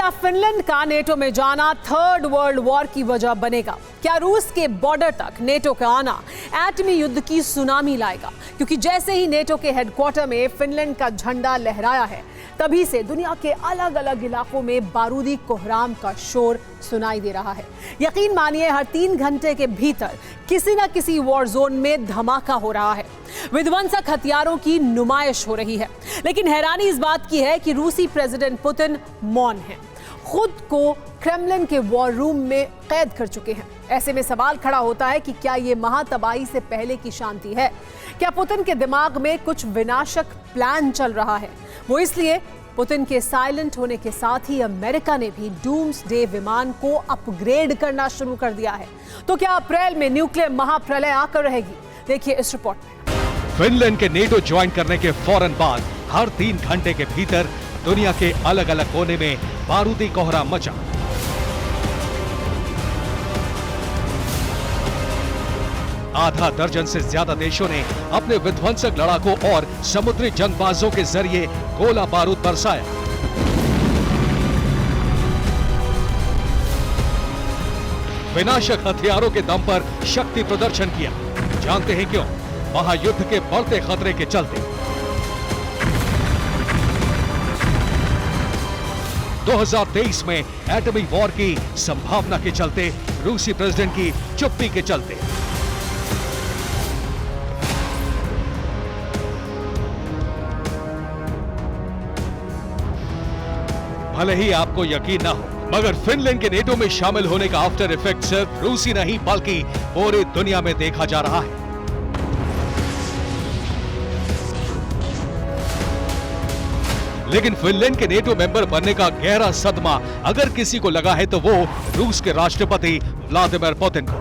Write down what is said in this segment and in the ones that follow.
क्या फिनलैंड का नेटो में जाना थर्ड वर्ल्ड वॉर की वजह बनेगा? क्या रूस के बॉर्डर तक नेटो का आना एटमी युद्ध की सुनामी लाएगा? क्योंकि जैसे ही नेटो के हेडक्वार्टर में फिनलैंड का झंडा लहराया है, तभी से दुनिया के अलग अलग इलाकों में बारूदी कोहराम का शोर सुनाई दे रहा है। यकीन मानिए, हर 3 घंटे के भीतर किसी न किसी वॉर जोन में धमाका हो रहा है, विध्वंसक हथियारों की नुमाइश हो रही है। लेकिन हैरानी इस बात की है कि रूसी प्रेसिडेंट पुतिन मौन हैं, खुद को क्रेमलिन के वॉर रूम में कैद कर चुके हैं। ऐसे में सवाल खड़ा होता है कि क्या ये महातबाही से पहले की शांति है? क्या पुतिन के दिमाग में कुछ विनाशक प्लान चल रहा है? वो इसलिए पुतिन के साइलेंट होने के साथ ही अमेरिका ने भी डूम्सडे विमान को अपग्रेड करना शुरू कर दिया है। तो क्या अप्रैल में न्यूक्लियर महाप्रलय आकर रहेगी? देखिए इस रिपोर्ट में। फिनलैंड के नेटो ज्वाइन करने के फौरन बाद हर 3 घंटे के भीतर दुनिया के अलग अलग कोने में बारूदी कोहराम मचा। आधा दर्जन से ज्यादा देशों ने अपने विध्वंसक लड़ाकों और समुद्री जंगबाजों के जरिए गोला बारूद बरसाया। विनाशक हथियारों के दम पर शक्ति प्रदर्शन किया। जानते हैं क्यों? महायुद्ध के बढ़ते खतरे के चलते। 2023 में एटमी वॉर की संभावना के चलते, रूसी प्रेसिडेंट की चुप्पी के चलते। भले ही आपको यकीन ना हो, मगर फिनलैंड के नेटो में शामिल होने का आफ्टर इफेक्ट सिर्फ रूसी नहीं बल्कि पूरी दुनिया में देखा जा रहा है। लेकिन फिनलैंड के नेटो मेंबर बनने का गहरा सदमा अगर किसी को लगा है तो वो रूस के राष्ट्रपति व्लादिमीर पुतिन को।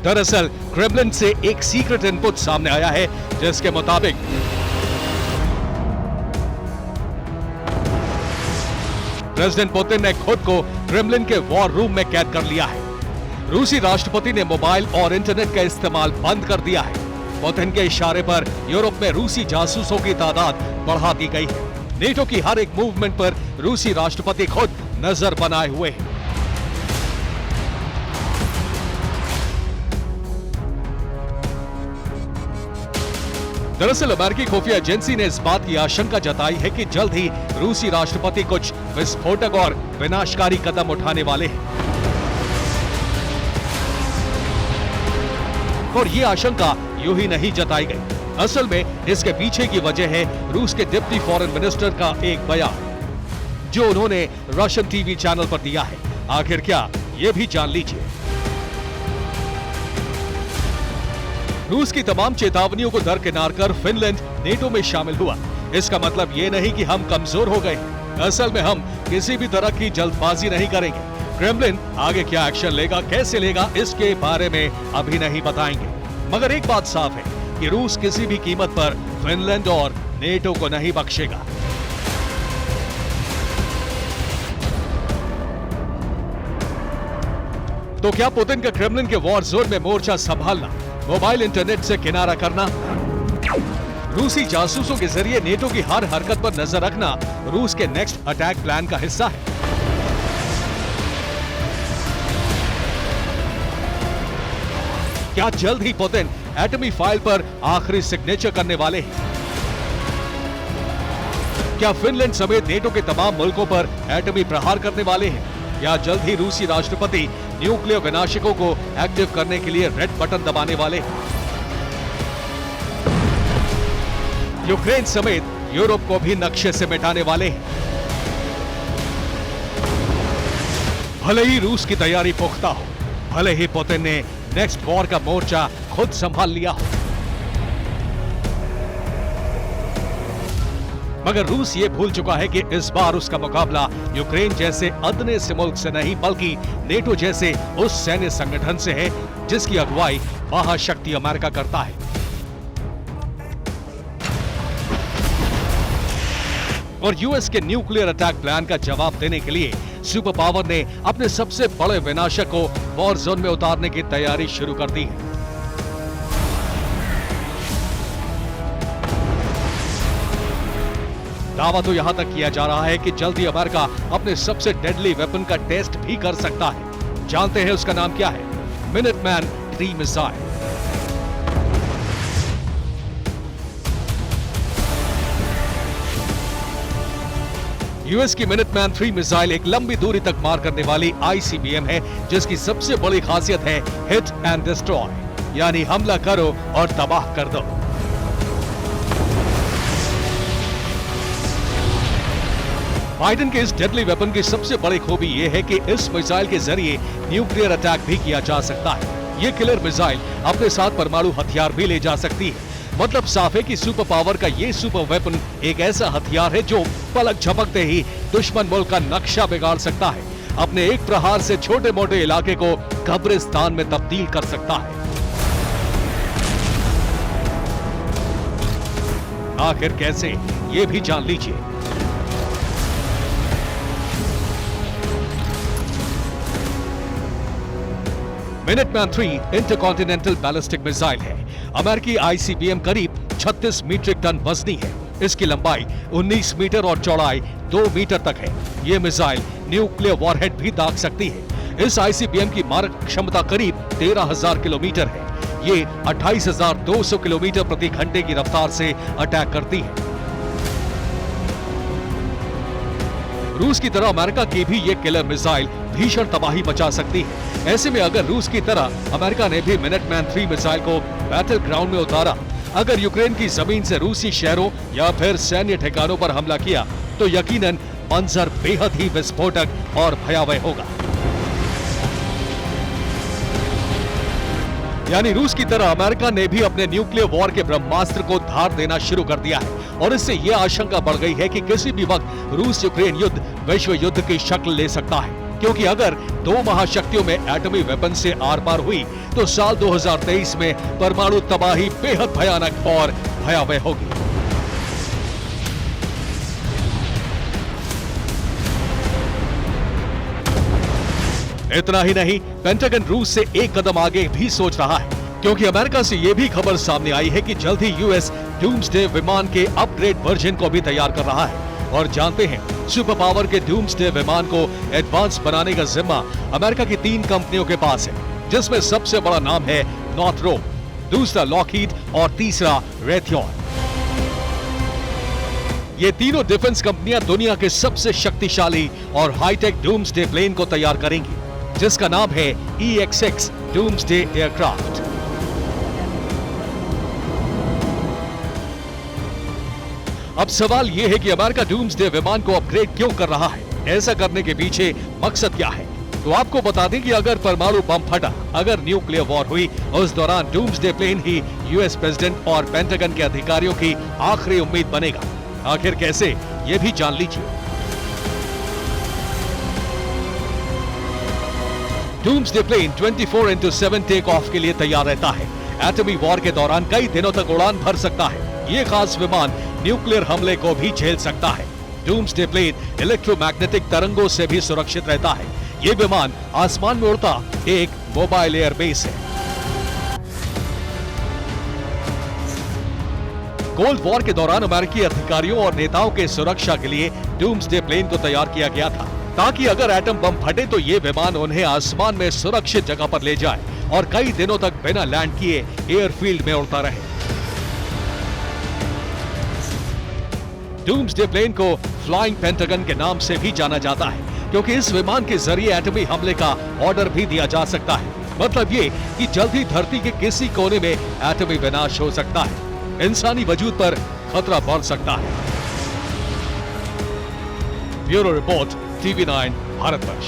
दरअसल क्रेमलिन से एक सीक्रेट इनपुट सामने आया है, जिसके मुताबिक प्रेसिडेंट पुतिन ने खुद को क्रेमलिन के वॉर रूम में कैद कर लिया है। रूसी राष्ट्रपति ने मोबाइल और इंटरनेट का इस्तेमाल बंद कर दिया है। पुतिन के इशारे पर यूरोप में रूसी जासूसों की तादाद बढ़ा दी गई है। नेटो की हर एक मूवमेंट पर रूसी राष्ट्रपति खुद नजर बनाए हुए हैं। दरअसल अमेरिकी खुफिया एजेंसी ने इस बात की आशंका जताई है कि जल्द ही रूसी राष्ट्रपति कुछ विस्फोटक और विनाशकारी कदम उठाने वाले हैं। और ये आशंका यूं ही नहीं जताई गई। असल में इसके पीछे की वजह है रूस के डिप्टी फॉरेन मिनिस्टर का एक बयान, जो उन्होंने रशियन टीवी चैनल पर दिया है। आखिर क्या, ये भी जान लीजिए। रूस की तमाम चेतावनियों को दरकिनार कर फिनलैंड नेटो में शामिल हुआ। इसका मतलब ये नहीं कि हम कमजोर हो गए। असल में हम किसी भी तरह की जल्दबाजी नहीं करेंगे। क्रेमलिन आगे क्या एक्शन लेगा, कैसे लेगा, इसके बारे में अभी नहीं बताएंगे। मगर एक बात साफ है कि रूस किसी भी कीमत पर फिनलैंड और नेटो को नहीं बख्शेगा। तो क्या पुतिन का क्रेमलिन के वॉर जोन में मोर्चा संभालना, मोबाइल इंटरनेट से किनारा करना, रूसी जासूसों के जरिए नेटो की हर हरकत पर नजर रखना रूस के नेक्स्ट अटैक प्लान का हिस्सा है? क्या जल्द ही पुतिन एटमी फाइल पर आखिरी सिग्नेचर करने वाले हैं? क्या फिनलैंड समेत नेटो के तमाम मुल्कों पर एटमी प्रहार करने वाले हैं? या जल्द ही रूसी राष्ट्रपति न्यूक्लियर विनाशकों को एक्टिव करने के लिए रेड बटन दबाने वाले हैं? यूक्रेन समेत यूरोप को भी नक्शे से मिटाने वाले हैं? भले ही रूस की तैयारी पुख्ता हो, भले ही पुतिन ने नेक्स्ट वॉर का मोर्चा खुद संभाल लिया हो, मगर रूस ये भूल चुका है कि इस बार उसका मुकाबला यूक्रेन जैसे अदने से मुल्क से नहीं बल्कि नेटो जैसे उस सैन्य संगठन से है जिसकी अगुवाई महाशक्ति अमेरिका करता है। और यूएस के न्यूक्लियर अटैक प्लान का जवाब देने के लिए सुपर पावर ने अपने सबसे बड़े विनाशक को वॉर जोन में उतारने की तैयारी शुरू कर दी है। दावा तो यहां तक किया जा रहा है कि जल्द ही अमेरिका अपने सबसे डेडली वेपन का टेस्ट भी कर सकता है। जानते हैं उसका नाम क्या है? Minuteman 3 missile. यूएस की मिनटमैन 3 मिसाइल एक लंबी दूरी तक मार करने वाली आईसीबीएम है, जिसकी सबसे बड़ी खासियत है हिट एंड डिस्ट्रॉय, यानी हमला करो और तबाह कर दो। बाइडेन के इस डेडली वेपन की सबसे बड़ी खूबी यह है कि इस मिसाइल के जरिए न्यूक्लियर अटैक भी किया जा सकता है। ये किलर मिसाइल अपने साथ परमाणु हथियार भी ले जा सकती है। मतलब साफ है कि सुपर पावर का ये सुपर वेपन एक ऐसा हथियार है जो पलक झपकते ही दुश्मन मुल्क का नक्शा बिगाड़ सकता है, अपने एक प्रहार से छोटे मोटे इलाके को कब्रिस्तान में तब्दील कर सकता है। आखिर कैसे, ये भी जान लीजिए। मिनटमैन 3 इंटरकॉन्टिनेंटल बैलिस्टिक मिसाइल है। अमेरिकी आईसीबीएम करीब 36 मीट्रिक टन वजनी है। इसकी लंबाई 19 मीटर और चौड़ाई 2 मीटर तक है। ये मिसाइल न्यूक्लियर वॉरहेड भी दाग सकती है। इस आईसीबीएम की मारक क्षमता करीब 13,000 किलोमीटर है। ये 28,200 किलोमीटर प्रति घंटे की रफ्तार से अटैक करती है। रूस की तरह अमेरिका की भी ये किलर मिसाइल भीषण तबाही मचा सकती है। ऐसे में अगर रूस की तरह अमेरिका ने भी मिनटमैन 3 मिसाइल को बैटल ग्राउंड में उतारा, अगर यूक्रेन की जमीन से रूसी शहरों या फिर सैन्य ठिकानों पर हमला किया, तो यकीनन मंजर बेहद ही विस्फोटक और भयावह होगा। यानी रूस की तरह अमेरिका ने भी अपने न्यूक्लियर वॉर के ब्रह्मास्त्र को धार देना शुरू कर दिया है, और इससे यह आशंका बढ़ गई है कि किसी भी वक्त रूस यूक्रेन युद्ध विश्व युद्ध की शक्ल ले सकता है। क्योंकि अगर दो महाशक्तियों में एटमी वेपन से आर पार हुई, तो साल 2023 में परमाणु तबाही बेहद भयानक और भयावह होगी। इतना ही नहीं, पेंटागन रूस से एक कदम आगे भी सोच रहा है, क्योंकि अमेरिका से यह भी खबर सामने आई है कि जल्द ही यूएस डूम्सडे विमान के अपग्रेड वर्जन को भी तैयार कर रहा है। और जानते हैं, सुपर पावर के डूम्सडे विमान को एडवांस बनाने का जिम्मा अमेरिका की 3 कंपनियों के पास है, जिसमें सबसे बड़ा नाम है नॉर्थरोप, दूसरा लॉकहीड और तीसरा रेथयॉन। ये तीनों डिफेंस कंपनियां दुनिया के सबसे शक्तिशाली और हाईटेक डूम्सडे प्लेन को तैयार करेंगी, जिसका नाम है EX-6 डूम्सडे एयरक्राफ्ट। अब सवाल यह है कि अमेरिका डूम्सडे विमान को अपग्रेड क्यों कर रहा है? ऐसा करने के पीछे मकसद क्या है? तो आपको बता दें कि अगर परमाणु बम फटा, अगर न्यूक्लियर वॉर हुई, उस दौरान डूम्सडे प्लेन ही यूएस प्रेसिडेंट और पेंटागन के अधिकारियों की आखिरी उम्मीद बनेगा। आखिर कैसे, ये भी जान लीजिए। डूम्सडे प्लेन 24/7 टेक ऑफ के लिए तैयार रहता है। एटमी वॉर के दौरान कई दिनों तक उड़ान भर सकता है। ये खास विमान न्यूक्लियर हमले को भी झेल सकता है। डूम्सडे प्लेन इलेक्ट्रोमैग्नेटिक तरंगों से भी सुरक्षित रहता है। ये विमान आसमान में उड़ता एक मोबाइल एयरबेस है। कोल्ड वॉर के दौरान अमेरिकी अधिकारियों और नेताओं के सुरक्षा के लिए डूम्सडे प्लेन को तैयार किया गया था, ताकि अगर एटम बम फटे तो ये विमान उन्हें आसमान में सुरक्षित जगह पर ले जाए और कई दिनों तक बिना लैंड किए एयरफील्ड में उड़ता रहे। डूम्सडे प्लेन को फ्लाइंग पेंटागन के नाम से भी जाना जाता है, क्योंकि इस विमान के जरिए एटमी हमले का ऑर्डर भी दिया जा सकता है। मतलब ये कि जल्द ही धरती के किसी कोने में एटमी विनाश हो सकता है, इंसानी वजूद पर खतरा बढ़ सकता है। Bureau report, TV9 Bharatvarsh.